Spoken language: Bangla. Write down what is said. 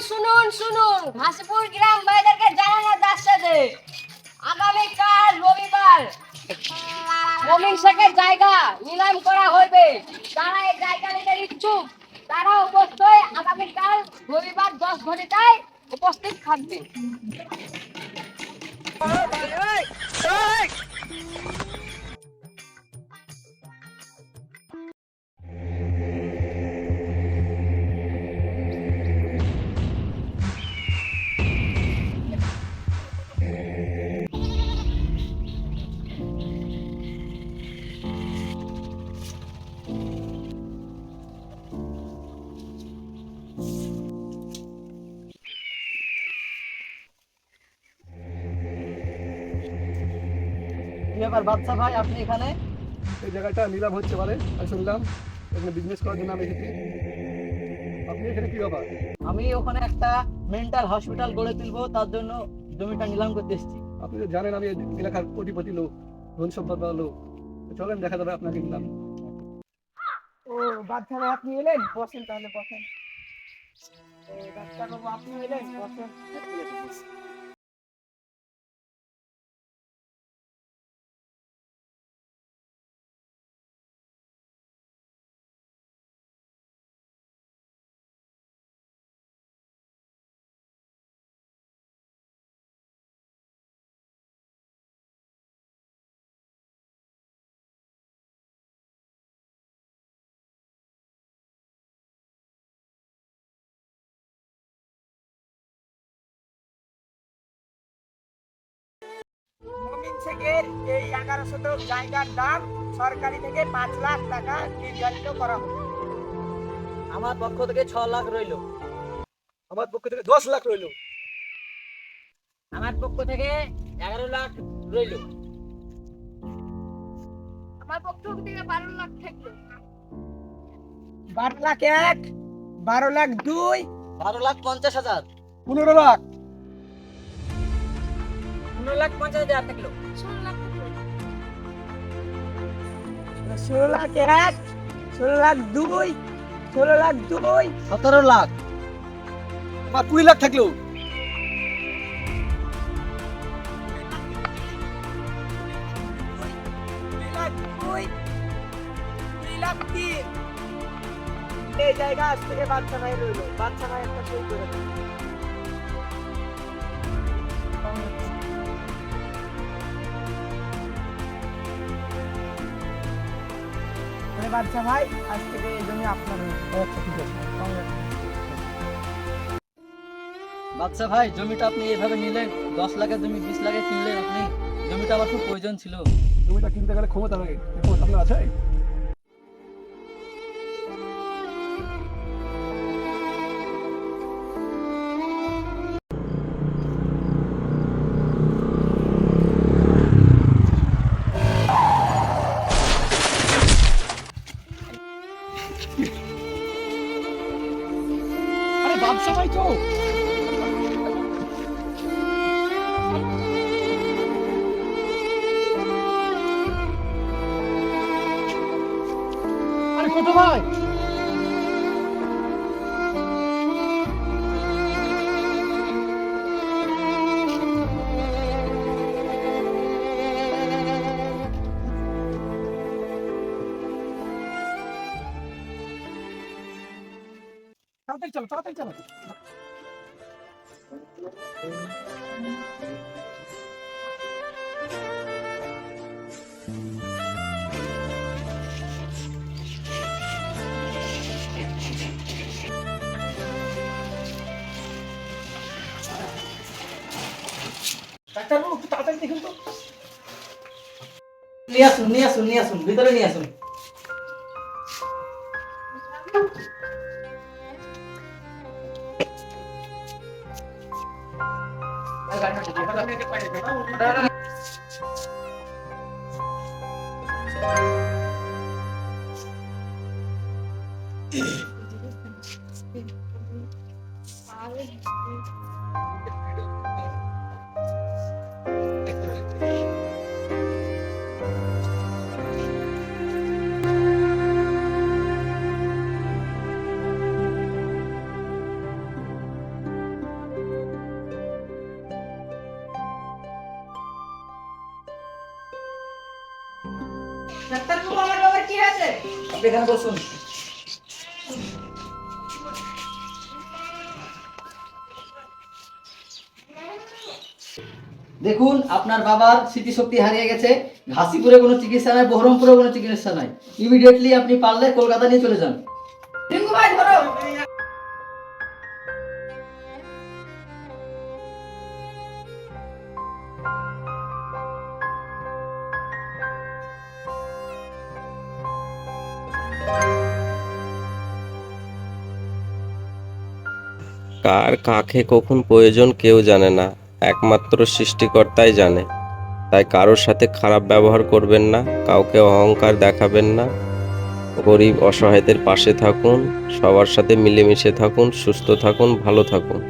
শুনুন শুনুন ঘাসপুর গ্রাম বাইরেকে জানানো যাচ্ছে যে আগামীকাল রবিবার মমিন শেখের জায়গা নিলাম করা হবে। যারা এই জায়গা নিতে ইচ্ছুক তারা অবশ্যই আগামীকাল রবিবার 10 ঘটিকায় উপস্থিত থাকবে। কি ব্যাপার বাদশা ভাই, আপনি এখানে? এই জায়গাটা নিলাম হচ্ছে বলে আমি শুনলাম, এখানে বিজনেস করার জন্য আমি এসেছি। আপনি এখানে কি ব্যাপার? আমি ওখানে একটা মেন্টাল হসপিটাল গড়ে তুলবো, তার জন্য জমিটা নিলাম করতে এসেছি। আপনি তো জানেন আমি এই এলাকার কোটিপতি লোক, ধন সম্পদ লোক। তো চলেন দেখা যাবে আপনাকে নিলাম। ও বাচ্চা ভাই আপনি এলেন, বসেন তাহলে বসেন। ও ডাক্তার বাবু আপনি এলেন, বসেন। মমিন শেখের এই 11 শতক জায়গার দাম সরকারি থেকে 5 লাখ টাকা নির্ধারিত করা হলো। আমার পক্ষ থেকে 6 লাখ রইলো। আমার পক্ষ থেকে 10 লাখ রইল। আমার পক্ষ থেকে 11 লাখ রইলো। আমার পক্ষ থেকে 12 লাখ থাকবে। 12 লাখ 1, 12 লাখ 2, 12,50,000, 15 লাখ। 15,50,000 থাকলো। 16 লাখ থাকবে। 16 লাখ 1, 16 লাখ 2, 16 লাখ 2, 17 লাখ। আমার 20 লাখ থাকলো। 2 লাখ 2, 2 লাখ 3। এই জায়গা আজ থেকে বাচ্চা ভাই রইলো। বাচ্চা ভাই একটা সই করে দেন। বাচ্চা ভাই আজ থেকে এই জমি আপনার হয়ে গেল। আচ্ছা ঠিক আছে। বাদশা ভাই, জমিটা আপনি এইভাবে নিলেন, 10 লাখের জমি 20 লাখে কিনলেন আপনি। জমিটা আমার খুব প্রয়োজন ছিল। জমিটা কিনতে গেলে ক্ষমতা লাগে, ক্ষমতা আপনার আছে? আরে বাদশা ভাই তো। আরে কত ভাই? তাড়াতাড়ি চলো, তাড়াতাড়ি চলো। ডাক্তারবাবু একটু তাড়াতাড়ি দেখুন তো। নিয়ে আসুন, নিয়ে আসুন, নিয়ে আসুন, ভিতরে নিয়ে আসুন। ডাক্তারবাবু, আমার বাবার কি হয়েছে? আপনি এখানে বসুন। দেখুন, আপনার বাবার স্মৃতিশক্তি হারিয়ে গেছে। ঘাসিপুরে কোনো চিকিৎসা নাই, বহরমপুরে কোনো চিকিৎসা নাই। ইমিডিয়েটলি আপনি পারলে কলকাতা নিয়ে চলে যান। রিঙ্কু ভাই ধরো। কার কাকে কখন প্রয়োজন কেউ জানে না, একমাত্র সৃষ্টিকর্তাই জানে। তাই কারোর সাথে খারাপ ব্যবহার করবেন না, কাউকে অহংকার দেখাবেন না। গরিব অসহায়দের পাশে থাকুন, সবার সাথে মিলেমিশে থাকুন, সুস্থ থাকুন, ভালো থাকুন।